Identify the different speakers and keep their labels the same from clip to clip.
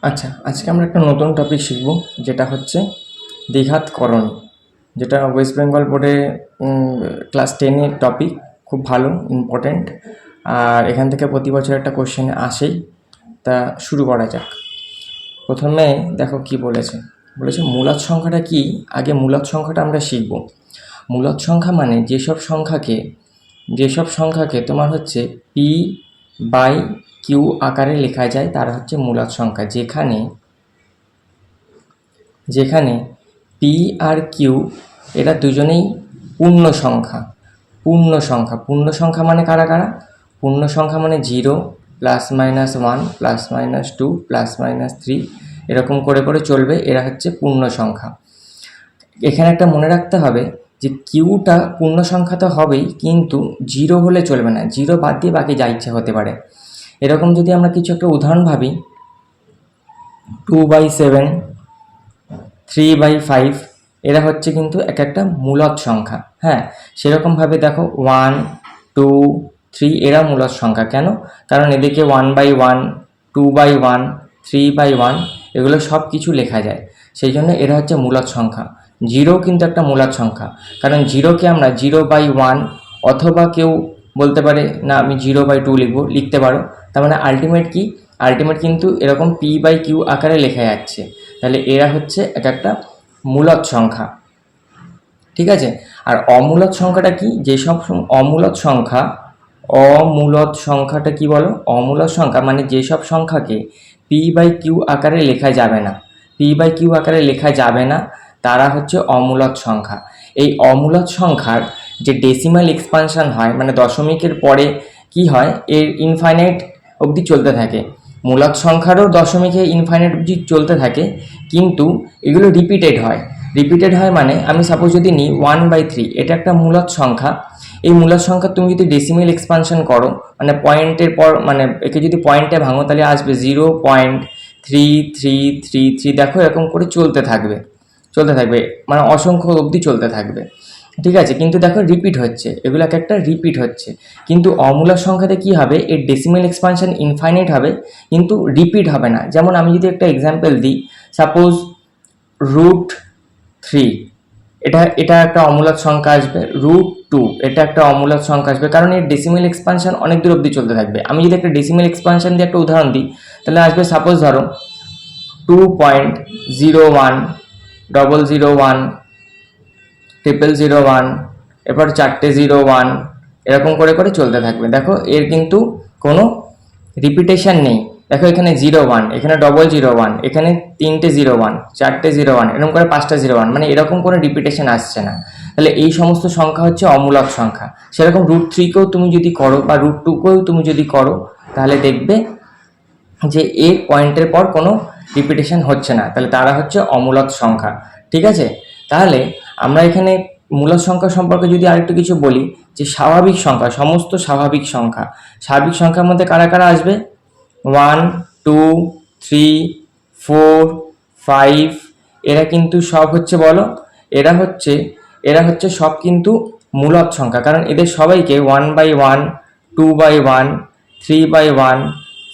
Speaker 1: আচ্ছা, আজকে আমরা একটা নতুন টপিক শিখব, যেটা হচ্ছে দ্বিঘাতকরণী, যেটা ওয়েস্ট বেঙ্গল বোর্ডে ক্লাস 10-এর টপিক। খুব ভালো, ইম্পর্ট্যান্ট। আর এখান থেকে প্রতি বছর একটা কোশ্চেন আসেই। তা শুরু করা যাক। প্রথমে দেখো কি বলেছে। বলেছে মূলদ সংখ্যাটা কি। আগে মূলদ সংখ্যাটা আমরা শিখব। মূলদ সংখ্যা মানে যেসব সংখ্যাকে তোমার হচ্ছে পি বাই কিউ আকারে লেখা যায় তারা হচ্ছে মূলদ সংখ্যা। যেখানে পি আর কিউ এরা দুজনেই পূর্ণ সংখ্যা। পূর্ণ সংখ্যা মানে কারা কারা? পূর্ণ সংখ্যা মানে 0, +-1, +-2, +-3, এরকম করে করে চলবে। এরা হচ্ছে পূর্ণ সংখ্যা। এখানে একটা মনে রাখতে হবে যে কিউটা পূর্ণ সংখ্যা তো হবেই, কিন্তু 0 হলে চলবে না। 0 বাদ দিয়ে বাকি যা ইচ্ছা হতে পারে। এরকম যদি আমরা কিছু একটা উদাহরণ ভাবি, 2/7, 3/5, এরা হচ্ছে কিন্তু এক একটা মূলদ সংখ্যা। হ্যাঁ, সেরকমভাবে দেখো 1, 2, 3 এরা মূলদ সংখ্যা। কেন? কারণ এদিকে 1/1, 2/1, 3/1 এগুলো সব কিছু লেখা যায়, সেই জন্য এরা হচ্ছে মূলদ সংখ্যা। 0 কিন্তু একটা মূলদ সংখ্যা, কারণ 0কে আমরা 0/1, অথবা কেউ বলতে পারে না আমি 0/2 লিখতে পারো। তার মানে আলটিমেট কিন্তু এরকম p/q আকারে লেখা যাচ্ছে। তাহলে এরা হচ্ছে এক একটা মূলদ সংখ্যা। ঠিক আছে। আর অমূলদ সংখ্যাটা কি? যেসব অমূলদ সংখ্যাটা কি বলো? অমূলদ সংখ্যা মানে যেসব সংখ্যাকে p/q আকারে লেখা যাবে না তারা হচ্ছে অমূলদ সংখ্যা। এই অমূলদ সংখ্যার যে ডেসিমাল এক্সপানশন হয়, মানে দশমিকের পরে কি হয়, এর ইনফাইনাইট অবধি চলতে থাকে। মূলদ সংখ্যারও দশমিকে ইনফাইনাইট অবধি চলতে থাকে, কিন্তু এগুলো রিপিটেড হয় মানে আমি সাপোজ যদি নিই 1/3, এটা একটা মূলদ সংখ্যা। এই মূলদ সংখ্যা তুমি যদি ডেসিমেল এক্সপানশন করো, মানে পয়েন্টের পর, মানে একে যদি পয়েন্টে ভাঙো, তাহলে আসবে 0.3333। দেখো এরকম করে চলতে থাকবে, মানে অসংখ্য অবধি চলতে থাকবে। ঠিক আছে, কিন্তু দেখো এগুলো এক একটা রিপিট হচ্ছে। কিন্তু অমূলদ সংখ্যাতে কি হবে, এর ডেসিমেল এক্সপানশন ইনফাইনাইট হবে, কিন্তু রিপিট হবে না। যেমন আমি যদি একটা এক্সাম্পল দিই, সাপোজ √3, এটা একটা অমূলদ সংখ্যা আসবে। √2, এটা একটা অমূলদ সংখ্যা আসবে, কারণ এর ডেসিমেল এক্সপানশন অনেক দূর অবধি চলতে থাকবে। আমি যদি একটা ডেসিমেল এক্সপানশন দিয়ে একটা উদাহরণ দিই, তাহলে আসবে সাপোজ ধরো 2.01, 001, এরপর 4টে 01, এরকম করে করে চলতে থাকবে। দেখো এর কিন্তু কোনো রিপিটেশন নেই। দেখো এখানে 01, এখানে 001, এখানে 3টে 01, 4টে 01, এরকম করে 5টা 01, মানে এরকম কোনো রিপিটেশন আসছে না। তাহলে এই সমস্ত সংখ্যা হচ্ছে অমূলদ সংখ্যা। সেরকম √3কেও তুমি যদি করো বা √2কেও তুমি যদি করো, তাহলে দেখবে যে এর পয়েন্টের পর কোনো রিপিটেশন হচ্ছে না, তাহলে তারা হচ্ছে অমূলদ সংখ্যা। ঠিক আছে। তাহলে আমরা এখানে মূলদ সংখ্যা সম্পর্কে যদি আরেকটু কিছু বলি, যে সমস্ত স্বাভাবিক সংখ্যার মধ্যে কারা কারা আসবে? 1, 2, 3, 4, 5, এরা কিন্তু সব হচ্ছে, বলো, এরা হচ্ছে সব কিন্তু মূলদ সংখ্যা, কারণ এদের সবাইকে 1/1, 2/1, 3/1,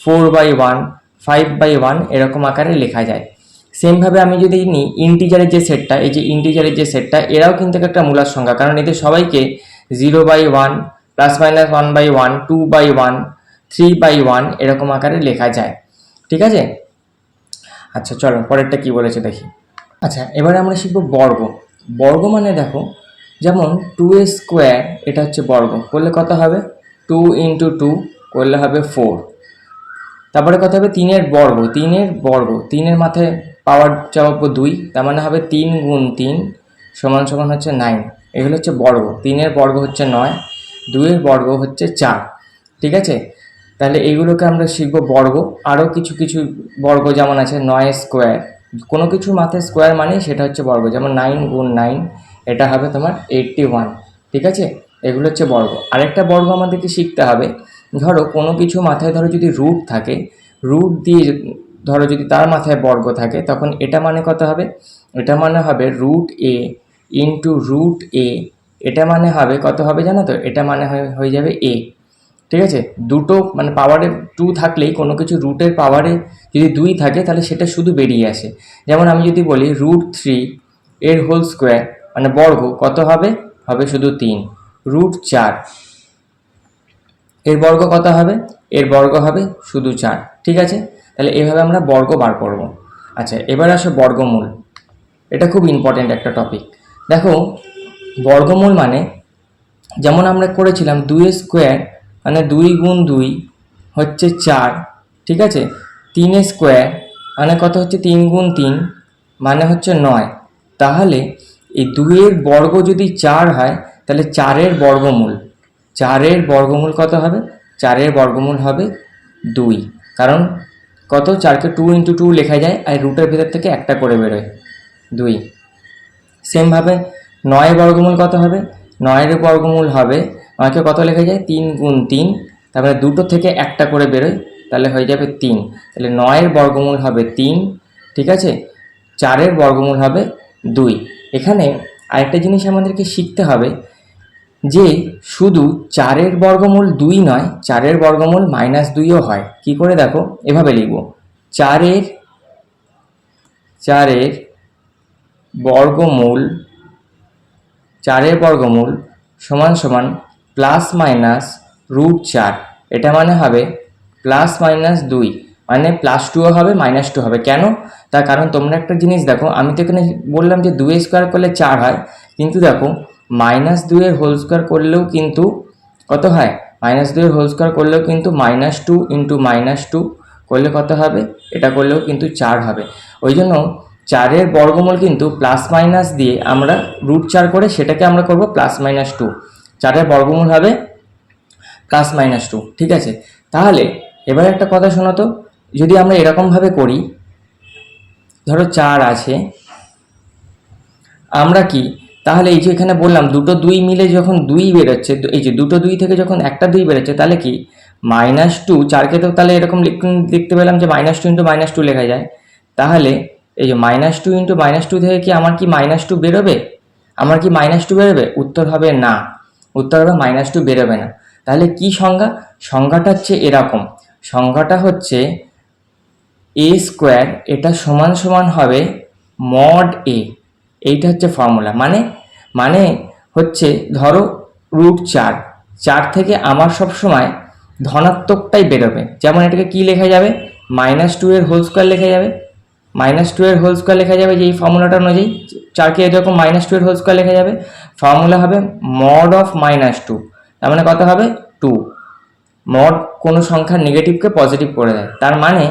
Speaker 1: 4/1, 5/1 এরকম আকারে লেখা যায়। সেমভাবে আমি যদি নিই ইন্টিজারের যে সেটটা, এরাও কিন্তু একটা মূলদ সংখ্যা, কারণ এদের সবাইকে 0/1, +-1/1, 2/1, 3/1 এরকম আকারে লেখা যায়। ঠিক আছে। আচ্ছা চলো পরেরটা কি বলেছে দেখি। আচ্ছা, এবারে আমরা শিখব বর্গ। বর্গ মানে দেখো, যেমন 2 স্কোয়ার, এটা হচ্ছে বর্গ, করলে কত হবে? 2 × 2 করলে হবে 4। তারপরে কত হবে? 3-এর মাথায় পাওয়ার চাপাবো 2, তার মানে হবে 3 × 3 = হচ্ছে 9। এগুলো হচ্ছে বর্গ। 3-এর বর্গ হচ্ছে 9, 2-এর বর্গ হচ্ছে 4। ঠিক আছে। তাহলে এইগুলোকে আমরা শিখবো বর্গ। আরও কিছু কিছু বর্গ যেমন আছে 9 স্কোয়ার, কোনো কিছু মাথায় স্কোয়ার মানে সেটা হচ্ছে বর্গ। যেমন 9 × 9, এটা হবে তোমার 81। ঠিক আছে, এগুলো হচ্ছে বর্গ। আরেকটা বর্গ আমাদেরকে শিখতে হবে। ধরো কোনো কিছু মাথায় যদি রুট থাকে, রুট দিয়ে ধরো যদি তার মাথায় বর্গ থাকে, তখন এটা মানে কত হবে? এটা মানে হবে √a × √a। এটা মানে হবে কত হবে জানো তো? এটা মানে হয়ে যাবে a। ঠিক আছে, দুটো মানে পাওয়ারে 2 থাকলেই কোনো কিছু রুটের পাওয়ারে যদি 2 থাকে তাহলে সেটা শুধু বেরিয়ে আসে। যেমন আমি যদি বলি √3 এর হোল স্কোয়ার মানে বর্গ কত হবে, হবে শুধু 3। √4 এর বর্গ কত হবে, এর বর্গ হবে শুধু 4। ঠিক আছে, তাহলে এভাবে আমরা বর্গ বার করব। আচ্ছা, এবার আসো বর্গমূল। এটা খুব ইম্পর্টেন্ট একটা টপিক। দেখো বর্গমূল মানে যেমন আমরা করেছিলাম 2 স্কোয়ার মানে 2 গুণ 2 হচ্ছে 4। ঠিক আছে, 3 স্কোয়ার মানে কত হচ্ছে 3 গুণ 3 মানে হচ্ছে 9। তাহলে এই 2 এর বর্গ যদি 4 হয় তাহলে 4 এর বর্গমূল, 4 এর বর্গমূল কত হবে, 4 এর বর্গমূল হবে 2। কারণ কত, 4কে 2 × 2 লেখা যায় আর রুটের ভেতর থেকে একটা করে বেরোয় 2। সেমভাবে 9 এর বর্গমূল কত হবে, 9 এর বর্গমূল হবে, 9কে কত লেখা যায় 3 গুণ 3, তারপরে দুটো থেকে একটা করে বেরোয় তাহলে হয়ে যাবে 3। তাহলে 9 এর বর্গমূল হবে 3। ঠিক আছে, 4 এর বর্গমূল হবে 2। এখানে আরেকটা জিনিস আমাদেরকে শিখতে হবে যে শুধু 4 এর বর্গমূল 2 নয়, 4 এর বর্গমূল -2ও হয়। কি করে দেখো, এভাবে লিখব 4 এর বর্গমূল, 4 এর বর্গমূল সমান সমান ±√4। এটা মানে হবে +-2 মানে +2ও হবে -2 হবে। কেন, তার কারণ তোমরা একটা জিনিস দেখো, আমি তো এখানে বললাম যে 2 স্কোয়ার করলে 4 হয়, কিন্তু দেখো -2 এর হোল স্কোয়ার করলেও কিন্তু কত হয়, -2 এর হোল স্কোয়ার করলেও কিন্তু -2 × -2 করলে কত হবে, এটা করলেও কিন্তু 4 হবে। ওই জন্য 4 এর বর্গমূল কিন্তু প্লাস মাইনাস দিয়ে আমরা √4 করে সেটাকে আমরা করব +-2। 4 এর বর্গমূল হবে +-2। ঠিক আছে, তাহলে এবার একটা কথা শোনো তো, যদি আমরা এরকমভাবে করি, ধরো 4 আছে, আমরা কি তাহলে এই যে এখানে বললাম দুটো 2 মিলে যখন 2 বেরোচ্ছে, এই যে দুটো 2 থেকে যখন একটা 2 বেরোচ্ছে তাহলে কি -2, 4কে তো তাহলে এরকম লিখতে পেলাম যে -2 × -2 লেখা যায়। তাহলে এই যে -2 × -2 থেকে কি আমার কি -2 বেরোবে, আমার কি -2 বেরোবে, উত্তর হবে না, উত্তর হবে -2 বেরোবে না। তাহলে কি সংজ্ঞা, সংজ্ঞাটা হচ্ছে এরকম, সংজ্ঞাটা হচ্ছে a², এটা সমান সমান হবে mod a। এইটা হচ্ছে ফর্মুলা। মানে হচ্ছে ধরো √4, 4 থেকে আমার সব সময় ধনাত্মকটাই বেরোবে। যেমন এটাকে কি লেখা যাবে, -2 এর হোল স্কোয়ার লেখা যাবে, -2 এর হোল স্কোয়ার লেখা যাবে যে এই ফর্মুলাটা অনুযায়ী 4কে এরকম -2 এর হোল স্কোয়ার লেখা যাবে। ফর্মুলা হবে mod of -2, তার মানে কত হবে 2। মড কোনো সংখ্যার নেগেটিভকে পজিটিভ করে দেয়, তার মানে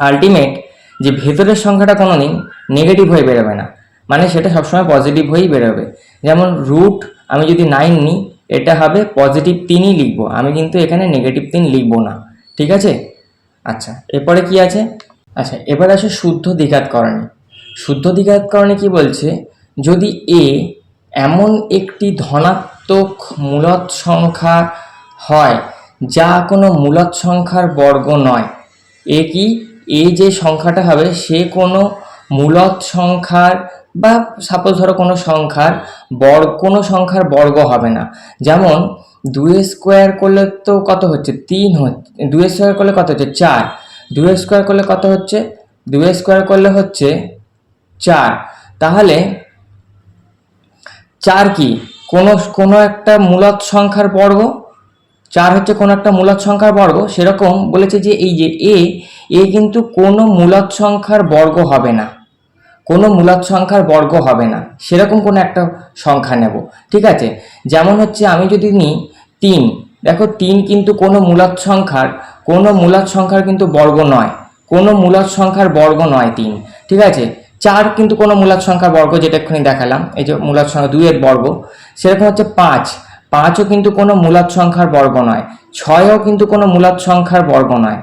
Speaker 1: আলটিমেট যে ভেতরের সংখ্যাটা কোনোদিন নেগেটিভ হয়ে বেরোবে না, মানে সেটা সবসময় পজিটিভ হয়েই বেরোবে। যেমন রুট আমি যদি 9 নিই, এটা হবে +3ই লিখবো, আমি কিন্তু এখানে -3 লিখবো না। ঠিক আছে, আচ্ছা এরপরে কি আছে, আচ্ছা এবার আসে শুদ্ধ দ্বিঘাতকরণী। শুদ্ধ দ্বিঘাতকরণী কি বলছে, যদি a এমন একটি ধনাত্মক মূলদ সংখ্যা হয় যা কোনো মূলদ সংখ্যার বর্গ নয়, এ কি, এই যে সংখ্যাটা হবে সে কোনো মূলদ সংখ্যার বা সাপোজ ধরো কোনো সংখ্যার বর্গ হবে না। যেমন 2 স্কোয়ার করলে তো কত হচ্ছে 3 হচ্ছে, 2 স্কোয়ার করলে কত হচ্ছে 4, 2 স্কোয়ার করলে কত হচ্ছে, 2 স্কোয়ার করলে হচ্ছে 4। তাহলে 4 কি কোনো একটা মূলদ সংখ্যার বর্গ, 4 হচ্ছে কোনো একটা মূলদ সংখ্যার বর্গ। সেরকম বলেছে যে এই যে এ কিন্তু কোনো মূলদ সংখ্যার বর্গ হবে না, কোনো মূলদ সংখ্যার বর্গ হবে না, সেরকম কোনো একটা সংখ্যা নেব। ঠিক আছে, যেমন হচ্ছে আমি যদি নিই 3, দেখো 3 কিন্তু কোনো মূলদ সংখ্যার কিন্তু বর্গ নয়, কোনো মূলদ সংখ্যার বর্গ নয় 3। ঠিক আছে, 4 কিন্তু কোনো মূলদ সংখ্যার বর্গ, যেটা এক্ষুনি দেখালাম এই যে মূলদ সংখ্যা 2 এর বর্গ। সেরকম হচ্ছে 5ও কিন্তু কোনো মূলদ সংখ্যার বর্গ নয়, 6ও কিন্তু কোনো মূলদ সংখ্যার বর্গ নয়,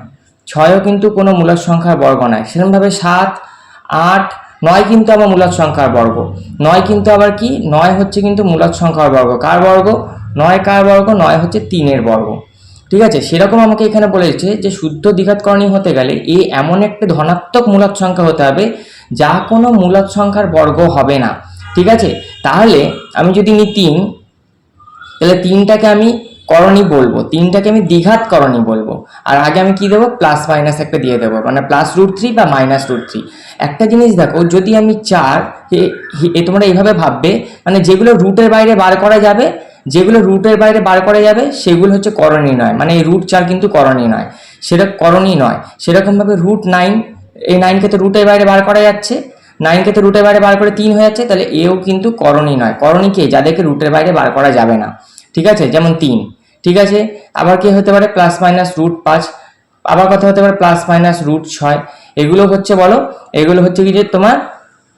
Speaker 1: 6ও কিন্তু কোনো মূলদ সংখ্যার বর্গ নয়। সেরকমভাবে 7, 8, 9 কিন্তু আবার মূলদ সংখ্যার বর্গ, 9 কিন্তু আবার কি, 9 হচ্ছে কিন্তু মূলদ সংখ্যার বর্গ। কার বর্গ, 9 কার বর্গ, 9 হচ্ছে 3 এর বর্গ। ঠিক আছে, সেরকম আমাকে এখানে বলেছে যে শুদ্ধ দ্বিঘাতকরণী হতে গেলে এ এমন একটা ধনাত্মক মূলদ সংখ্যা হতে হবে যা কোনো মূলদ সংখ্যার বর্গ হবে না। ঠিক আছে, তাহলে আমি যদি নিই 3, তাহলে 3টাকে আমি করণী বলবো, তিনটাকে আমি দ্বিঘাত করণী বলবো। আর আগে আমি কি দেবো, প্লাস মাইনাস একটা দিয়ে দেবো, মানে +√3 বা -√3। একটা জিনিস দেখো, যদি আমি 4 তোমরা এইভাবে ভাববে, মানে যেগুলো রুটের বাইরে বার করা যাবে, যেগুলো রুটের বাইরে বার করা যাবে সেগুলো হচ্ছে করণী নয়, মানে এই √4 কিন্তু করণী নয়, সেটা করণী নয়। সেরকমভাবে √9, এই 9কে তো রুটের বাইরে বার করা যাচ্ছে, 9কে তো রুটের বাইরে বার করে 3 হয়ে যাচ্ছে, তাহলে এও কিন্তু করণী নয়। করণী কে, যাদেরকে রুটের বাইরে বার করা যাবে না, ঠিক আছে, যেমন 3, ঠিক আছে। আবার কি হতে পারে, +-√5, আবার কথা হতে পারে +-√6। এগুলো হচ্ছে বলো, এগুলো হচ্ছে কি যে তোমার,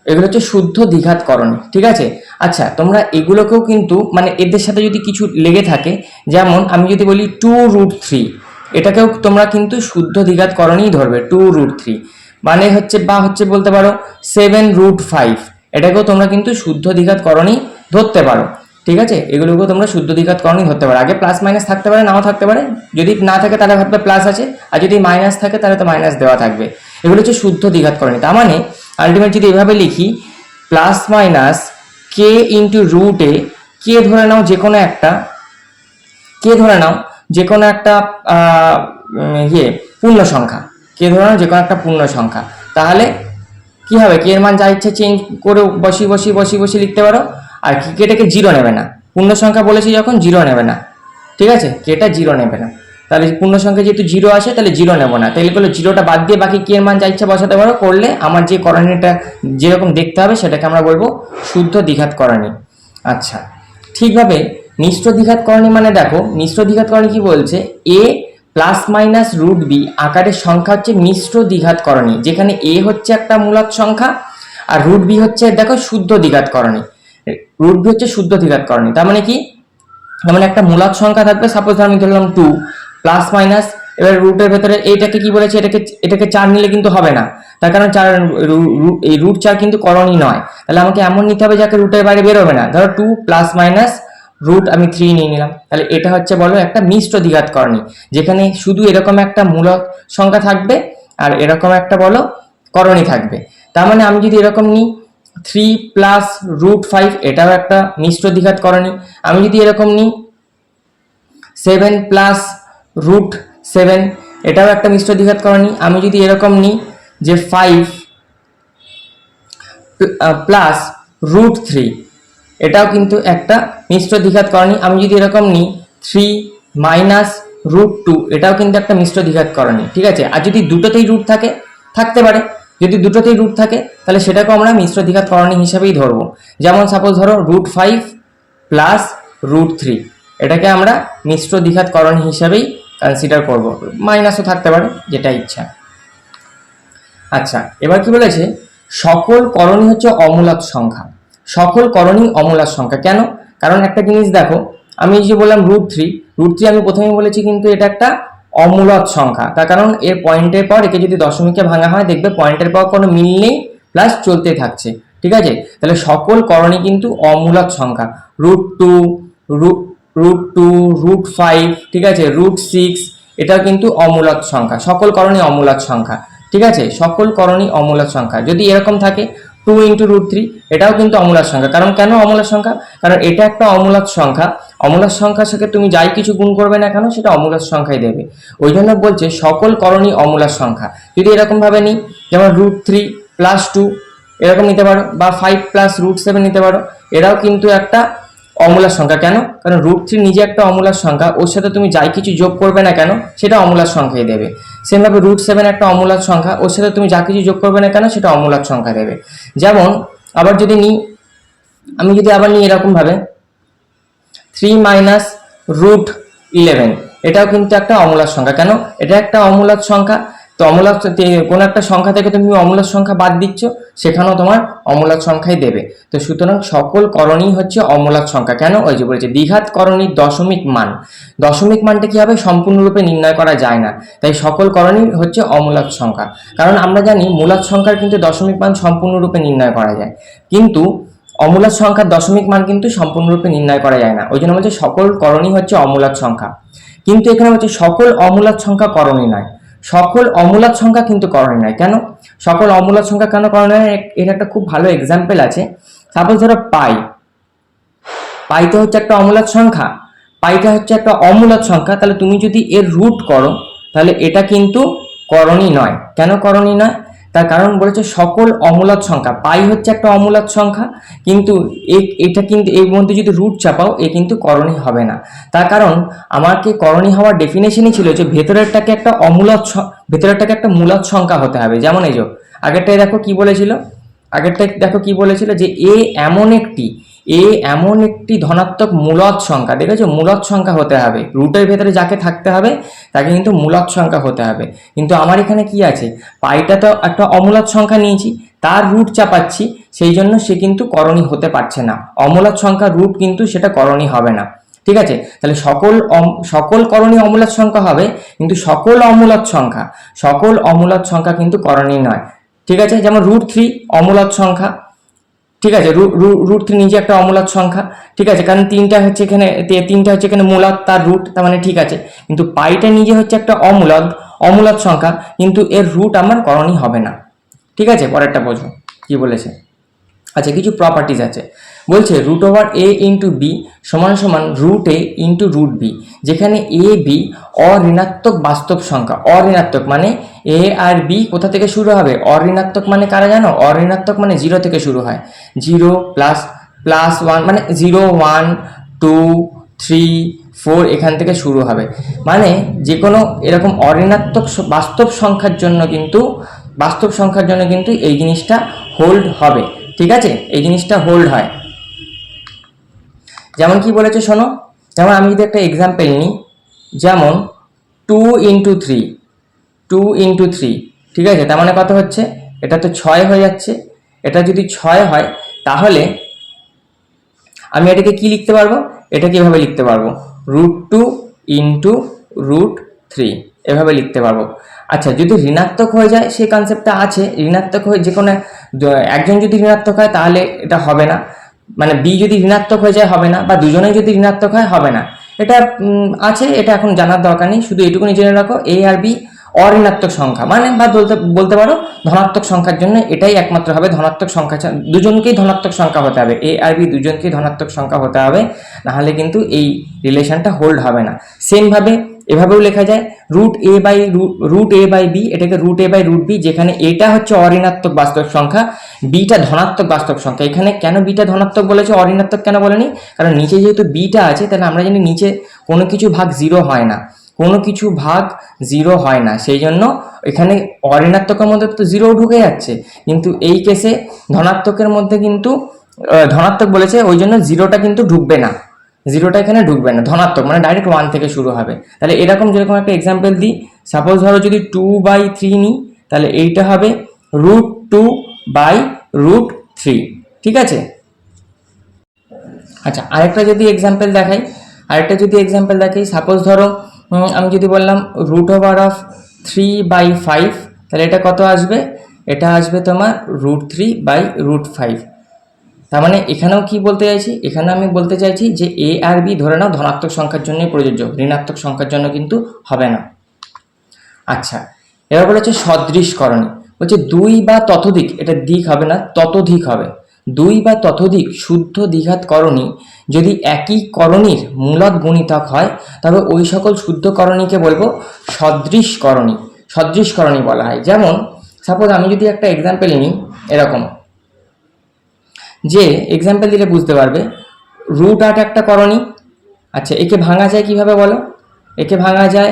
Speaker 1: এগুলো হচ্ছে শুদ্ধ দ্বিঘাত করণী, ঠিক আছে। আচ্ছা, তোমরা এগুলোকেও কিন্তু মানে এদের সাথে যদি কিছু লেগে থাকে, যেমন আমি যদি বলি 2√3, এটাকেও তোমরা কিন্তু শুদ্ধ দ্বিঘাত করণীই ধরবে, 2√3 মানে হচ্ছে, বা হচ্ছে বলতে পারো 7√5, এটাকেও তোমরা কিন্তু শুদ্ধ দ্বিঘাত করণী ধরতে পারো, ঠিক আছে। এগুলোকেও তোমরা শুদ্ধ দ্বিঘাত করণী ধরতে পারো। আগে প্লাস মাইনাস থাকতে পারে, নাও থাকতে পারে, যদি না থাকে তাহলে ভাববে প্লাস আছে, আর যদি মাইনাস থাকে তাহলে তো মাইনাস দেওয়া থাকবে। এগুলো হচ্ছে শুদ্ধ দ্বিঘাত করণী। তার মানে আলটিমেট যদি এভাবে লিখি, plus minus K into √a, কে ধরে নাও যে কোনো একটা, কে ধরে নাও যে কোনো একটা পূর্ণ সংখ্যা, কে ধরে নাও যে কোনো একটা পূর্ণ সংখ্যা, তাহলে কি হবে, কে এর মান যা ইচ্ছে চেঞ্জ করে বসিয়ে লিখতে পারো। আর কেটাকে 0 নেবে না, পূর্ণ সংখ্যা বলেছি যখন 0 নেবে না, ঠিক আছে, কেটা 0 নেবে না। তাহলে পূর্ণ সংখ্যা যেহেতু 0 আসে, তাহলে 0 নেবো না, তাহলে বলো 0টা বাদ দিয়ে বাকি কে এর মান যা ইচ্ছা বসাতে পারো, করলে আমার যে করণীটা যেরকম দেখতে হবে সেটাকে আমরা বলবো শুদ্ধ দ্বিঘাত করণী। আচ্ছা, ঠিকভাবে মিশ্র দ্বিঘাত করণী মানে দেখো, মিশ্র দ্বিঘাত করণী কি বলছে, a +-√b আকারের সংখ্যা হচ্ছে মিশ্র দ্বিঘাত করণী, যেখানে a হচ্ছে একটা মূলদ সংখ্যা আর √b হচ্ছে দেখো শুদ্ধ দ্বিঘাত করণী, √b হচ্ছে শুদ্ধ দ্বিঘাত করণী। তার মানে কি, মানে একটা মূলদ সংখ্যা থাকবে, সাপোজ আমি ধরলাম 2 প্লাস মাইনাস, এবার রুটের ভেতরে এইটাকে কি বলেছে, এটাকে 4 নিলে কিন্তু হবে না, তার কারণ এই √4 কিন্তু করণী নয়। তাহলে আমাকে এমন নিতে হবে যাকে রুটের বাইরে বেরোবে না, ধরো 2 +- আমি 3 নিয়ে নিলাম, তাহলে এটা হচ্ছে বলো একটা মিশ্র দ্বিঘাত করণী, যেখানে শুধু এরকম একটা মূলদ সংখ্যা থাকবে আর এরকম একটা বলো করণী থাকবে। তার মানে আমি যদি এরকম নিই 3 +√5, এটাও একটা মিশ্র দ্বিঘাত করণী। আমি যদি এরকম নিই 7 +√7, এটাও একটা মিশ্র দ্বিঘাত করণী। আমি যদি এরকম নিই যে 5 +√3, এটাও কিন্তু একটা মিশ্র দ্বিঘাত করণী। আমি যদি এরকম নিই 3 -√2, এটাও কিন্তু একটা মিশ্র দ্বিঘাত করণী, ঠিক আছে। আর যদি দুটোতেই রুট থাকতে পারে, যদি দুটোতেই রুট থাকে তাহলে সেটাকেও আমরা মিশ্র দ্বিঘাত করণী হিসেবেই ধরবো। যেমন সাপোজ ধরো √5 +√3, এটাকে আমরা মিশ্র দ্বিঘাত করণী হিসেবেই কনসিডার করব, মাইনাসও থাকতে পারে, যেটা ইচ্ছা। আচ্ছা, এবার কি বলেছে, সকল করণী হচ্ছে অমূলদ সংখ্যা, সকল করণী অমূলদ সংখ্যা। কেন, কারণ একটা জিনিস দেখো, আমি যে বললাম √3 আমি প্রথমেই বলেছি কিন্তু এটা একটা অমূলদ সংখ্যা, তার কারণ এর পয়েন্টের পর একে যদি দশমিকে ভাঙা হয় দেখবে পয়েন্টের পর কোনো মিল নেই, প্লাস চলতে থাকছে, ঠিক আছে। তাহলে সকল করণী কিন্তু অমূলদ সংখ্যা, √2, √5, ঠিক আছে, √6, এটাও কিন্তু অমূলদ সংখ্যা, সকল করণী অমূলদ সংখ্যা, ঠিক আছে। সকল করণী অমূলদ সংখ্যা যদি এরকম থাকে 2 × √3, এটাও কিন্তু অমূলদ সংখ্যা। কারণ কেন অমূলদ সংখ্যা, কারণ এটা একটা অমূলদ সংখ্যা, অমূলদ সংখ্যার সাথে তুমি যাই কিছু গুণ করবে না কেন সেটা অমূলদ সংখ্যাই দেবে, ওই জন্য বলছে সকল করণী অমূলদ সংখ্যা। যদি এরকম ভাবে নিই, যেমন √3 + 2 এরকম নিতে পারো, বা 5 +√7 নিতে পারো, এরাও কিন্তু একটা অমূলদ সংখ্যা। কেন, কারণ √3 নিজে একটা অমূলদ সংখ্যা, ওর সাথে তুমি যাই কিছু যোগ করবে না কেন সেটা অমূলদ সংখ্যাই দেবে। সেমভাবে √7 একটা অমূলদ সংখ্যা, ওর সাথে তুমি যা কিছু যোগ করবে না কেন সেটা অমূলদ সংখ্যা দেবে। যেমন আবার যদি নিই, আমি যদি আবার নিই এরকম ভাবে 3 -√11, এটাও কিন্তু একটা অমূলদ সংখ্যা। কেন, এটা একটা অমূলদ সংখ্যা, তো অমূলদ কোনো একটা সংখ্যা থেকে তুমি অমূলদ সংখ্যা বাদ দিচ্ছ, সেখানেও তোমার অমূলদ সংখ্যাই দেবে। তো সুতরাং সকল করণী হচ্ছে অমূলদ সংখ্যা। কেন, ওই যে বলেছে দ্বিঘাত করণীর দশমিক মান, দশমিক মানটা কি হবে সম্পূর্ণরূপে নির্ণয় করা যায় না, তাই সকল করণী হচ্ছে অমূলদ সংখ্যা। কারণ আমরা জানি মূলদ সংখ্যার কিন্তু দশমিক মান সম্পূর্ণরূপে নির্ণয় করা যায়, কিন্তু অমূলদ সংখ্যার দশমিক মান কিন্তু সম্পূর্ণরূপে নির্ণয় করা যায় না, ওই জন্য বলছে সকল করণী হচ্ছে অমূলদ সংখ্যা। কিন্তু এখানে হচ্ছে সকল অমূলদ সংখ্যা করণী নয়, সকল অমূলদ সংখ্যা কিন্তু করণী নয়। কেন, সকল অমূলদ সংখ্যা কেন করণী নয়, এর একটা খুব ভালো এক্সাম্পল আছে। সাপোজ ধরো পাই তো হচ্ছে একটা অমূলদ সংখ্যা, পাইটা হচ্ছে একটা অমূলদ সংখ্যা, তাহলে তুমি যদি এর রুট করো তাহলে এটা কিন্তু করণী নয়। কেন করণী নয়? তার কারণ বলেছে সকল অমূলদ সংখ্যা, পাই হচ্ছে একটা অমূলদ সংখ্যা, কিন্তু এটা কিন্তু এর মধ্যে যদি রুট চাপাও এ কিন্তু করণী হবে না। তার কারণ আমাকে করণী হওয়ার ডেফিনেশনই ছিল যে ভেতরেরটাকে একটা ভেতরেরটাকে একটা মূলদ সংখ্যা হতে হবে। যেমন এই যে আগেরটাই দেখো কি বলেছিল, যে এ এমন একটি ধনাত্মক মূলদ সংখ্যা, দেখেছো, মূলদ সংখ্যা হতে হবে, রুটের ভেতরে যাকে থাকতে হবে তাকে কিন্তু মূলদ সংখ্যা হতে হবে। কিন্তু আমার এখানে কি আছে, পাইটা তো একটা অমূলদ সংখ্যা নিয়েছি, তার রুট চাপাচ্ছি, সেই জন্য সে কিন্তু করণী হতে পারছে না। অমূলদ সংখ্যা রুট কিন্তু সেটা করণী হবে না। ঠিক আছে, তাহলে সকল করণী অমূলদ সংখ্যা হবে, কিন্তু সকল অমূলদ সংখ্যা কিন্তু করণী নয়। ঠিক আছে, যেমন √3 অমূলদ সংখ্যা। ঠিক আছে, √3 নিজে একটা অমূলদ সংখ্যা। ঠিক আছে, কারণ তিনটা হচ্ছে এখানে মূলদ, তার রুট, তার মানে ঠিক আছে। কিন্তু পাইটা নিজে হচ্ছে একটা অমূলদ সংখ্যা, কিন্তু এর রুট আমার করণী হবে না। ঠিক আছে, পরেরটা বোঝো কি বলেছে। আচ্ছা, কিছু প্রপার্টিজ আছে। বলছে √a ইন্টু বি সমান সমান √a ইন্টু √b, যেখানে a b অঋণাত্মক বাস্তব সংখ্যা। অঋণাত্মক মানে a আর b কোথা থেকে শুরু হবে? অঋণাত্মক মানে কারা জানো? অঋণাত্মক মানে 0 থেকে শুরু হয়। 0 প্লাস 1 মানে 0 1 2 3 4 এখান থেকে শুরু হবে। মানে যে কোনো এরকম অঋণাত্মক বাস্তব সংখ্যার জন্য কিন্তু এই জিনিসটা হোল্ড হবে। ঠিক আছে, এই জিনিসটা হোল্ড হয়। যেমন কি বলেছে শোনো, যেমন আমি যদি একটা এক্সাম্পল নিই, যেমন 2 ইন্টু 3, ঠিক আছে, তার মানে কত হচ্ছে? এটা তো 6 হয়ে যাচ্ছে। এটা যদি 6 হয় তাহলে আমি এটাকে কি লিখতে পারবো? এটা কিভাবে লিখতে পারবো? √2 ইন্টু √3 এভাবে লিখতে পারবো। আচ্ছা, যদি ঋণাত্মক হয়ে যায়, সেই কনসেপ্টটা আছে, ঋণাত্মক হয়ে যে কোনো একজন যদি ঋণাত্মক হয় তাহলে এটা হবে না, মানে বি যদি ঋণাত্মক হয়ে যায় হবে না, বা দুজনেই যদি ঋণাত্মক হয় হবে না। এটা আছে, এটা এখন জানার দরকার নেই, শুধু এটুকুনি জেনে রাখো এ আর বি অঋণাত্মক সংখ্যা, মানে বা বলতে পারো ধনাত্মক সংখ্যার জন্য এটাই একমাত্র হবে ধনাত্মক সংখ্যা। দুজনকেই ধনাত্মক সংখ্যা হতে হবে, এ আর বি দুজনকেই ধনাত্মক সংখ্যা হতে হবে, নাহলে কিন্তু এই রিলেশনটা হোল্ড হবে না। সেমভাবে এভাবেও লেখা যায় √a বাই বি, এটাকে √a বাই √b, যেখানে এটা হচ্ছে অঋণাত্মক বাস্তব সংখ্যা, বিটা ধনাত্মক বাস্তব সংখ্যা। এখানে কেন বিটা ধনাত্মক বলেছে, অঋণাত্মক কেন বলেনি? কারণ নিচে যেহেতু বিটা আছে, তাহলে আমরা জানি নিচে কোনো কিছু ভাগ 0 হয় না, সেই জন্য এখানে অঋণাত্মকের মধ্যে তো 0 ঢুকে যাচ্ছে, কিন্তু এই কেসে ধনাত্মকের মধ্যে কিন্তু ধনাত্মক বলেছে, ওই জন্য 0টা কিন্তু ঢুকবে না, এখানে ঢুকবে না। ধনাত্মক মানে ডাইরেক্ট 1 থেকে শুরু হবে। তাহলে এরকম যেরকম একটা এক্সাম্পল দিই, সাপোজ ধরো যদি 2/3 নিই, তাহলে এইটা হবে √2/√3। ঠিক আছে। আচ্ছা, আরেকটা যদি এক্সাম্পল দেখাই, সাপোজ ধরো আমি যদি বললাম √3/5, তাহলে এটা কত আসবে? এটা আসবে তোমার √3/5। তার মানে এখানেও কি বলতে চাইছি? এখানে আমি বলতে চাইছি যে এ আর বি ধরে নাও ধনাত্মক সংখ্যার জন্যই প্রযোজ্য, ঋণাত্মক সংখ্যার জন্য কিন্তু হবে না। আচ্ছা, এবার বলেছে সদৃশকরণী। বলছে 2 বা ততোধিক, এটা দিক হবে না, ততোধিক হবে। 2 বা ততোধিক শুদ্ধ দ্বিঘাত করণী যদি একই করণীর মূলদ গুণিতক হয়, তবে ওই সকল শুদ্ধ করণীকে বলবো সদৃশকরণী বলা হয়। যেমন সাপোজ আমি যদি একটা এক্সাম্পল নিই, এরকম যে এক্সাম্পল দিলে বুঝতে পারবে, √8 একটা করণী। আচ্ছা, একে ভাঙা যায় কিভাবে বলো? একে ভাঙা যায়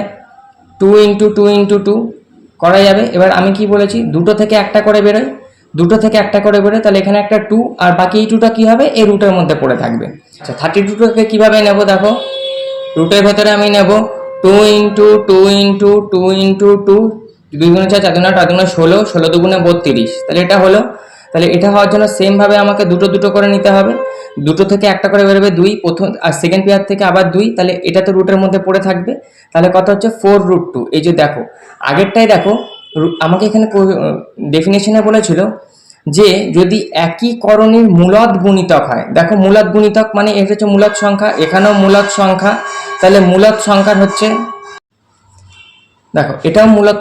Speaker 1: 2 ইন্টু 2 ইন্টু 2 করা যাবে। এবার আমি কি বলেছি, দুটো থেকে একটা করে বেরোয়, তাহলে এখানে একটা 2, আর বাকি এই 2টা কি হবে? এই রুটের মধ্যে পড়ে থাকবে। আচ্ছা, 32কে কিভাবে নেব? দেখো, রুটের ভেতরে আমি নেব 2 ইন্টু 2 ইন্টু 2 ইন্টু 2, 2 গুণে 4, 4 দুগুণে 8, 8 দুগুণে 16, 16 দুগুণে 32, তাহলে এটা হলো। তাহলে এটা হওয়ার জন্য সেমভাবে আমাকে দুটো করে নিতে হবে, দুটো থেকে একটা করে বেরোবে 2, প্রথম আর সেকেন্ড পেয়ার থেকে আবার 2, তাহলে এটা তো রুটের মধ্যে পড়ে থাকবে। তাহলে কত হচ্ছে? 4√2। এই যে দেখো, আগেরটাই দেখো, আমাকে এখানে ডেফিনেশনে বলেছিল যে যদি একই করণীর মূলদ গুণিতক হয়, দেখো মূলদ গুণিতক মানে এটা হচ্ছে মূলদ সংখ্যা, এখানেও মূলদ সংখ্যা, তাহলে মূলদ সংখ্যার হচ্ছে, দেখো এটাও মূলদ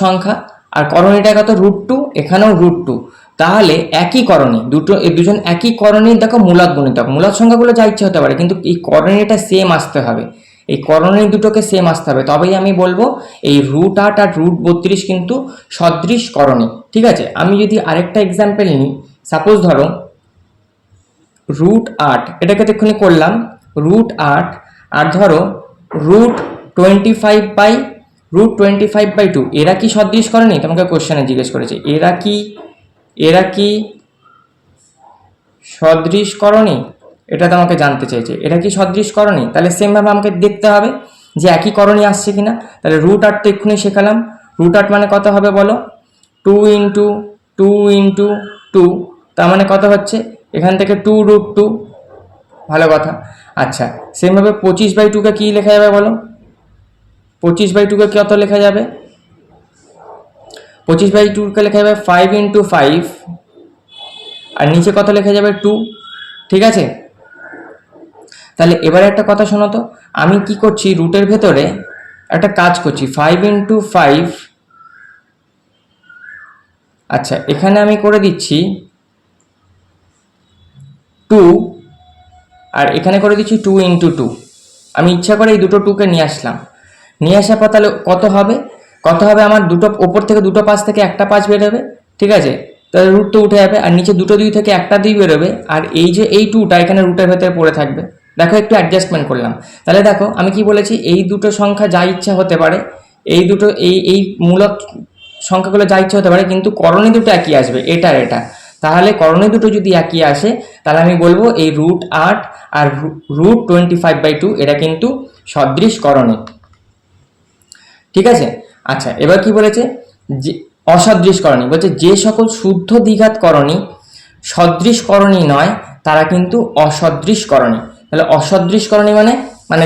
Speaker 1: সংখ্যা, আর করণীটা কত? √2, এখানেও √2, তাহলে একই করণী দুজন একই করণী, দেখো মূলদ গুণিতক, মূলদ সংখ্যাগুলো যা ইচ্ছে হতে পারে, কিন্তু এই করণীটা সেম আসতে হবে, এই করণী দুটোকে সেম আসতে হবে, তবেই আমি বলবো এই √8 আর √32 কিন্তু সদৃশ করণী। ঠিক আছে, আমি যদি আরেকটা এক্সাম্পল নিই, সাপোজ ধরো √8, এটাকে তো এক্ষুনি করলাম, √8 আর ধরো √25/2, এরা কি সদৃশ করণী? তোমাকে কোশ্চেনে জিজ্ঞেস করেছে এরা কি সদৃশ করণী, এটা তোমাকে জানতে চাইছে, এটা কি সদৃশ করণী। তাহলে সেমভাবে আমাকে দেখতে হবে যে একই করণী আসছে কিনা। তাহলে √8 তো এক্ষুনি শেখালাম, √8 মানে কত হবে বলো, 2 × 2 × 2, তার মানে কত হচ্ছে, এখান থেকে 2√2, ভালো কথা। আচ্ছা, সেমভাবে 25/2কে কি লেখা যাবে বলো, 25/2কে কত লেখা যাবে, 25/2কে লেখা যাবে 5 × 5, আর নিচে কত লেখা যাবে 2। ঠিক আছে, তাহলে এবারে একটা কথা শোনো তো, আমি কি করছি, রুটের ভেতরে একটা কাজ করছি, 5 × 5, আচ্ছা এখানে আমি করে দিচ্ছি 2, আর এখানে করে দিচ্ছি 2 × 2। আমি ইচ্ছা করে এই দুটো 2কে নিয়ে আসলাম, নিয়ে আসার পর তাহলে কত হবে, আমার দুটো ওপর থেকে দুটো পাশ থেকে একটা 5 বেরোবে। ঠিক আছে, তাহলে রুট তো উঠে যাবে, আর নিচে দুটো 2 থেকে একটা 2 বেরোবে, আর এই যে এই 2টা এখানে রুটের ভেতরে পড়ে থাকবে। দেখো একটু অ্যাডজাস্টমেন্ট করলাম, তাহলে দেখো আমি কি বলেছি, এই দুটো সংখ্যা যা ইচ্ছা হতে পারে, এই দুটো এই মূলক সংখ্যাগুলো যা ইচ্ছা হতে পারে, কিন্তু করণী দুটো একই আসবে, এটা। তাহলে করণী দুটো যদি একই আসে, তাহলে আমি বলবো এই √8 আর √25/2 এটা কিন্তু সদৃশ করণী। ঠিক আছে, আচ্ছা এবার কি বলেছে, যে অসদৃশ করণী, বলছে যে সকল শুদ্ধ দ্বিঘাত করণী সদৃশ করণী নয় তারা কিন্তু অসদৃশ করণী। তাহলে অসদৃশ করণী মানে মানে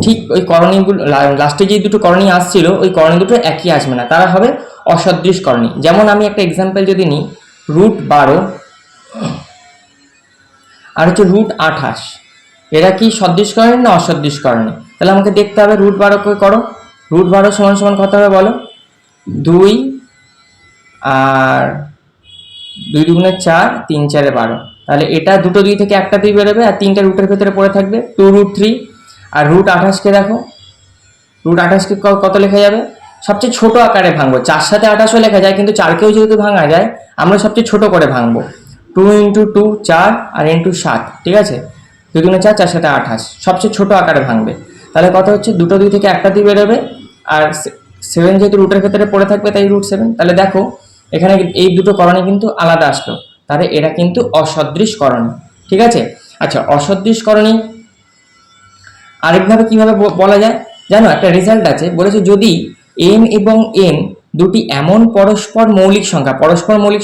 Speaker 1: ঠিক ওই করণীগুলো লাস্টে যে দুটো করণী আসছিল ওই করণী দুটো একই আসবে না, তারা হবে অসদৃশ করণী। যেমন আমি একটা এক্সাম্পল যদি নিই, √12 আর হচ্ছে √28, এরা কি সদৃশ করণী না অসদৃশ করণী? তাহলে আমাকে দেখতে হবে √12কে করো, √12 = কত হবে বলো, 2 আর 2 × 2 = 4, 3 × 4 = 12। তাহলে এটা দুটো 2 থেকে একটা 2 বেরোবে, আর তিনটা রুটের ভেতরে পড়ে থাকবে 2√3। আর √28কে দেখো, √28কে কত লেখা যাবে, সবচেয়ে ছোট আকারে ভাঙবো, 4 সাথে 28ও লেখা যায়, কিন্তু 4কেও যেহেতু ভাঙা যায় আমরা সবচেয়ে ছোট করে ভাঙবো, 2 × 2 4 আর × 7। ঠিক আছে, 2 × 4, 4 সাথে 28, সবচেয়ে ছোট আকারে ভাঙবে। তাহলে কত হচ্ছে, দুটো 2 থেকে একটা 2 বেরোবে, আর 7 যেহেতু রুটের ভেতরে পড়ে থাকবে তাই √7। তাহলে দেখো এখানে এই দুটো করণী কিন্তু আলাদা আসলো, তাহলে এরা কিন্তু অসদৃশ করণী। ঠিক আছে, আচ্ছা অসদৃশ করণী আরেকভাবে কিভাবে বলা যায় জানো, একটা রেজাল্ট আছে, বলেছে যদি m এবং n দুটি এমন পরস্পর মৌলিক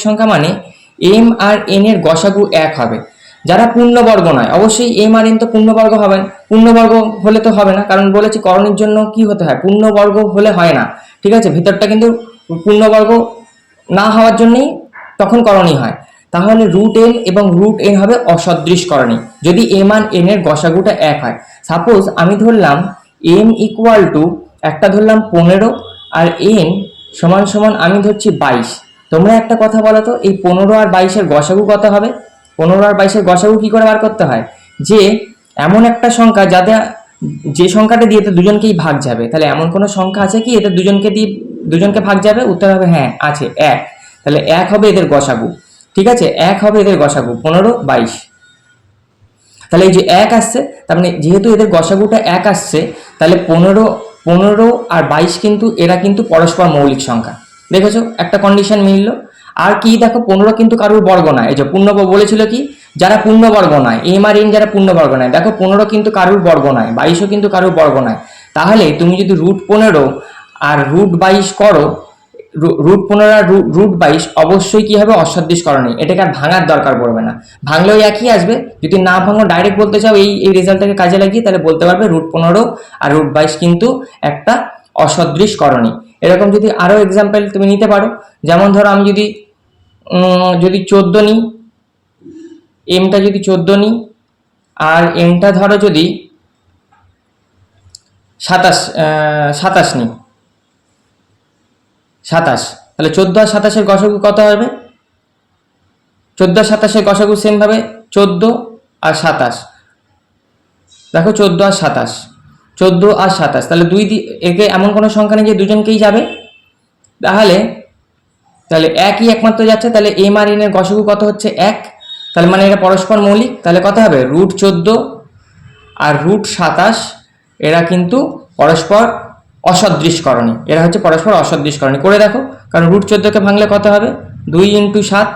Speaker 1: সংখ্যা মানে m আর n এর গসাগু 1 হবে, যারা পূর্ণবর্গ নয়, অবশ্যই m আর n তো পূর্ণবর্গ হবেন, পূর্ণবর্গ হলে তো হবে না, কারণ বলেছি করণীর জন্য কি হতে হয়, পূর্ণবর্গ হলে হয় না। ঠিক আছে, ভিতরটা কিন্তু পূর্ণবর্গ না হওয়ার জন্যই তখন করণী হয়। তাহলে √m এবং √n হবে অসদৃশ করণী যদি m আর n এর গসাগুটা 1 হয়। সাপোজ আমি ধরলাম m একটা ধরলাম 15 আর n আমি ধরছি 22। তোমরা একটা কথা বলো তো, এই 15 আর 22-এর গসাগু কত হবে? 15 আর 22-এর গসাগু কি করে বার করতে হয়, যে এমন একটা সংখ্যা যাতে যে সংখ্যাটা দিয়ে এতে দুজনকেই ভাগ যাবে, তাহলে এমন কোনো সংখ্যা আছে কি এতে দুজনকে ভাগ যাবে? উত্তর হবে হ্যাঁ আছে, 1। তাহলে 1 হবে এদের গসাগু। ঠিক আছে, 1 হবে এদের গসাগু, 15 22। তাহলে এই যে 1 আসছে, তার মানে যেহেতু এদের গসাগুটা 1 আসছে, তাহলে 15 আর 22 কিন্তু এরা কিন্তু পরস্পর মৌলিক সংখ্যা। দেখেছো একটা কন্ডিশন মিলল। আর কি দেখো, 15 কিন্তু কারোর বর্গ নয়, এই যে বলেছিল কি, যারা পূর্ণবর্গ নয়, m আর n যারা পূর্ণবর্গ নয়, দেখো 15 কিন্তু কারোর বর্গ নয়, 22ও কিন্তু কারোর বর্গ নয়। তাহলে তুমি যদি √15 আর √22 করো, √15 আর √22 অবশ্যই কি হবে, অসদৃশ করণী, এটাকে আর ভাঙার দরকার পড়বে না, ভাঙলেও একই আসবে। যদি না ভাঙো ডাইরেক্ট বলতে চাও এই রেজাল্টটাকে কাজে লাগিয়ে, তাহলে বলতে পারবে √15 আর √22 কিন্তু একটা অসদৃশ করণী। এরকম যদি আরো এক্সাম্পল তুমি নিতে পারো, যেমন ধরো আমি যদি 14 নিই, এমটা যদি 14 নিই, আর এমটা ধরো যদি 27 নিই, 27, তাহলে 14 আর 27-এর গসাগু কত হবে? 14 আর 27 গসাগু সেম ভাবে 14 আর 27, দেখো 14 আর 27, 14 আর 27, তাহলে একে এমন কোনো সংখ্যা নেই যে দুজনকেই যাবে, তাহলে একই একমাত্র যাচ্ছে, তাহলে এম আর এন এর গসাগু কত হচ্ছে 1, তাহলে মানে এরা পরস্পর মৌলিক, তাহলে কত হবে √14 আর √27 এরা কিন্তু পরস্পর অসদৃশকরণী, এরা হচ্ছে পরস্পর অসদৃশকরণী। করে দেখো, কারণ √14কে ভাঙলে কত হবে 2 × 7,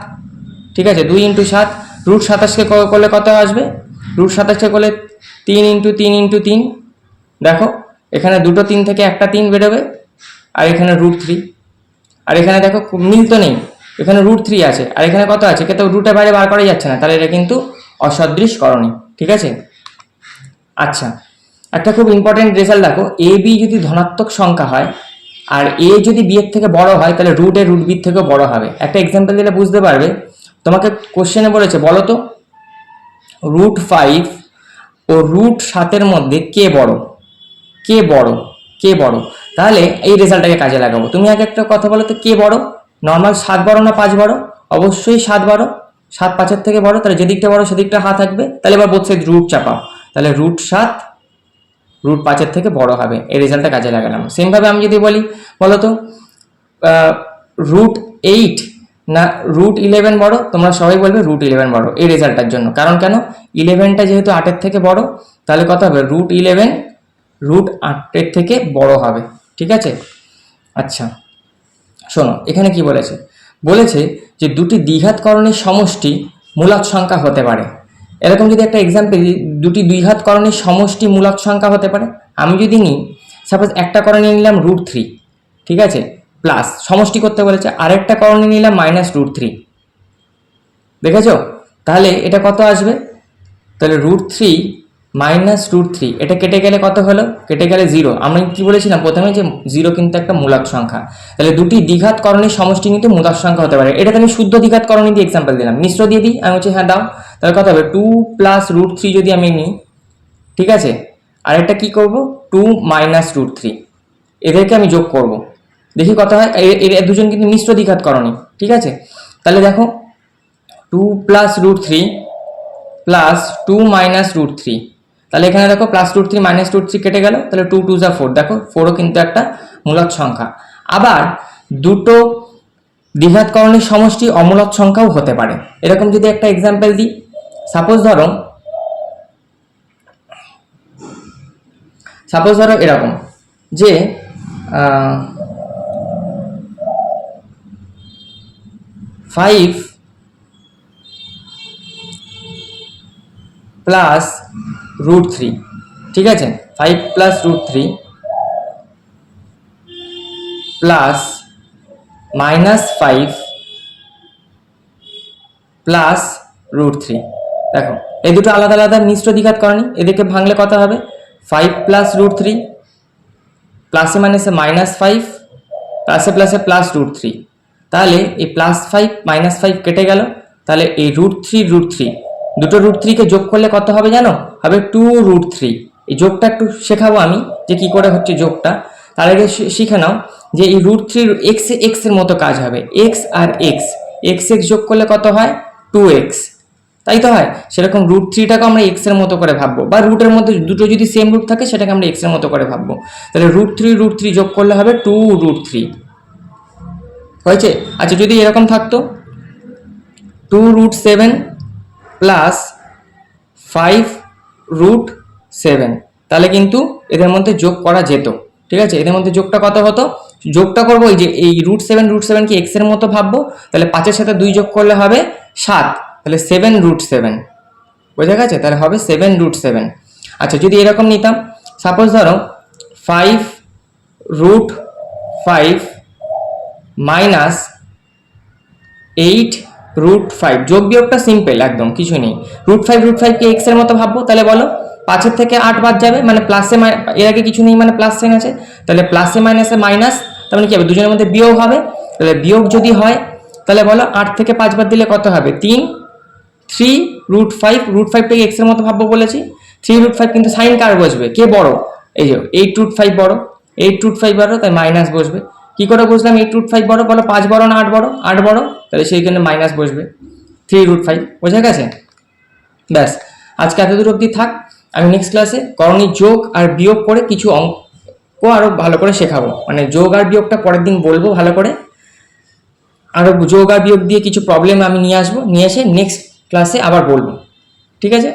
Speaker 1: ঠিক আছে 2 × 7, √27কে করলে কত আসবে, √27কে করলে 3 × 3 × 3, দেখো এখানে দুটো 3 থেকে একটা 3 বেরোবে, আর এখানে √3, আর এখানে দেখো মিল তো নেই, এখানে √3 আছে আর এখানে কত আছে, কিন্তু রুটের বাইরে বার করা যাচ্ছে না, তাহলে এটা কিন্তু অসদৃশকরণী, ঠিক আছে। আচ্ছা, একটা খুব ইম্পর্টেন্ট রেজাল্ট দেখো, এ বি যদি ধনাত্মক সংখ্যা হয় আর এ যদি বি এর থেকে বড় হয়, তাহলে √a √b থেকেও বড় হবে। একটা এক্সাম্পল দিলে বুঝতে পারবে। তোমাকে কোশ্চেনে বলেছে বলো তো √5 ও √7 মধ্যে কে বড়, কে বড়, কে বড়, তাহলে এই রেজাল্টটাকে কাজে লাগাবো। তুমি আগে একটা কথা বলো তো, কে বড়, নর্মাল 7 বড় না 5 বড়, অবশ্যই 7 বড়, 7 5-এর থেকে বড়, তাহলে যেদিকটা বড় সেদিকটা হাত থাকবে, তাহলে এবার বোথ সাইড রুট চাপাও, তাহলে √7 √5-এর থেকে বড় হবে, এই রেজাল্টটা কাজে লাগালাম। সেম ভাবে আমি যদি বলি বলো তো √8 না √11 বড়, তোমরা সবাই বলবে √11 বড় এই রেজাল্টটার জন্য, কারণ কেন 11টা যেহেতু 8-এর থেকে বড়, তাহলে কত হবে √11 √8-এর থেকে বড় হবে, ঠিক আছে। আচ্ছা শোনো, এখানে কি বলেছে, বলেছে যে দুটি দ্বিঘাতকরণের সমষ্টি মূলদ সংখ্যা হতে পারে। এরকম যদি একটা এক্সাম্পল, দুটি দ্বিঘাতকরণের সমষ্টি মূলদ সংখ্যা হতে পারে, আমি যদি নিই সাপোজ একটা করণে নিলাম √3, ঠিক আছে, প্লাস সমষ্টি করতে বলেছে, আরেকটা করণে নিলাম -√3, দেখেছো, তাহলে এটা কত আসবে, তাহলে √3 -√3 এটা কেটে গেলে কত হলো, কেটে গেলে 0। আমরা কি বলেছিলাম প্রথমে যে 0 কিন্তু একটা মূলদ সংখ্যা, তাহলে দুটি দ্বিঘাতকরণের সমষ্টি কিন্তু মূলদ সংখ্যা হতে পারে। এটা আমি শুদ্ধ দ্বিঘাতকরণী দিয়ে এক্সাম্পল দিলাম, মিশ্র দিয়ে দিই, আমি বলছি হ্যাঁ দাও, তাহলে কত হবে 2 + √3 যদি আমি নিই, ঠিক আছে, আর একটা কি করব 2 - √3, এদেরকে আমি যোগ করব, দেখি কত হয়। এর দুজন কিন্তু মিশ্র দ্বিঘাতকরণী, ঠিক আছে। তাহলে দেখো 2 + √3 প্লাস 2 - √3, তাহলে এখানে দেখো +√3 -√3 কেটে গেল, তাহলে 2 2 যা 4, দেখো 4ও কিন্তু একটা মূলদ সংখ্যা। আবার দুটো দ্বিঘাতকরণের সমষ্টি অমূলদ সংখ্যাও হতে পারে। এরকম যদি একটা এক্সাম্পল দিই, সাপোজ ধরো এরকম যে 5 + √3, ঠিক আছে, 5 + √3 প্লাস -5 প্লাস √3, দেখো এই দুটো আলাদা আলাদা মিশ্র দ্বিঘাতকরণী, এদেরকে ভাঙলে কত হবে 5 + √3 প্লাসে মাইনাসে -5 প্লাসে প্লাসে +√3, তাহলে এই +5 -5 কেটে গেল, তাহলে এই √3 দুটো √3 কে যোগ করলে কত হবে জানো, হবে 2√3। এই যোগটা একটু শেখাবো আমি যে কি করে হচ্ছে যোগটা, তার আগে শিখে নাও যে এই √3 x এর মতো কাজ হবে, x আর x যোগ করলে কত হয় 2x, তাই তো হয়। সেরকম √3টাকে আমরা x এর মতো করে ভাববো, বা রুটের মধ্যে দুটো যদি সেম রুট থাকে সেটাকে আমরা x এর মতো করে ভাববো, তাহলে √3 যোগ করলে হবে 2√3 হয়েছে। আচ্ছা যদি এরকম থাকতো 2√7 প্লাস 5√7, তাহলে কিন্তু এদের মধ্যে যোগ করা যেত, ঠিক আছে। এদের মধ্যে যোগটা কত হতো, যোগটা করবো এই যে এই √7 কি x এর মতো ভাববো, তাহলে 5-এর সাথে 2 যোগ করলে হবে 7, তাহলে 7√7, বোঝা গেছে, তাহলে হবে 7√7। আচ্ছা যদি এরকম নিতাম, সাপোজ ধরো 5√5 মাইনাস 8√5, যোগ বিয়োগটা সিম্পল একদম, কিছু নেই। √5 কে x এর মতো ভাববো, তাহলে বলো 5-এর থেকে 8 বাদ যাবে, মানে প্লাসে, এর আগে কিছু নেই মানে প্লাস সাইন আছে, তাহলে প্লাসে মাইনাসে মাইনাস, তার মানে কি হবে দুজনের মধ্যে বিয়োগ হবে, তাহলে বিয়োগ যদি হয় তাহলে বলো 8 থেকে 5 বাদ দিলে কত হবে 3, 3√5টাকে x এর মতো ভাববো বলেছি, 3√5 কিন্তু সাইন কার বসবে, কে বড়, এই যে 8√5 বড়, 8√5 বড়, তাই মাইনাস বসবে। কি করে বুঝলাম 8√5 বড়, বলো 5 বড় না 8 বড়, 8 বড়, তাহলে সেইখানে মাইনাস বসবে। 3√5 বোঝা গেছে? ব্যাস, আজকে এত দূর অবধি থাক। আমি নেক্সট ক্লাসে করণীয় যোগ আর বিয়োগ করে কিছু অঙ্ক আরও ভালো করে শেখাবো, মানে যোগ আর বিয়োগটা পরের দিন বলবো ভালো করে, আরও যোগ আর বিয়োগ দিয়ে কিছু প্রবলেম আমি নিয়ে আসবো, নিয়ে এসে নেক্সট ক্লাসে আবার বলবো। ঠিক আছে?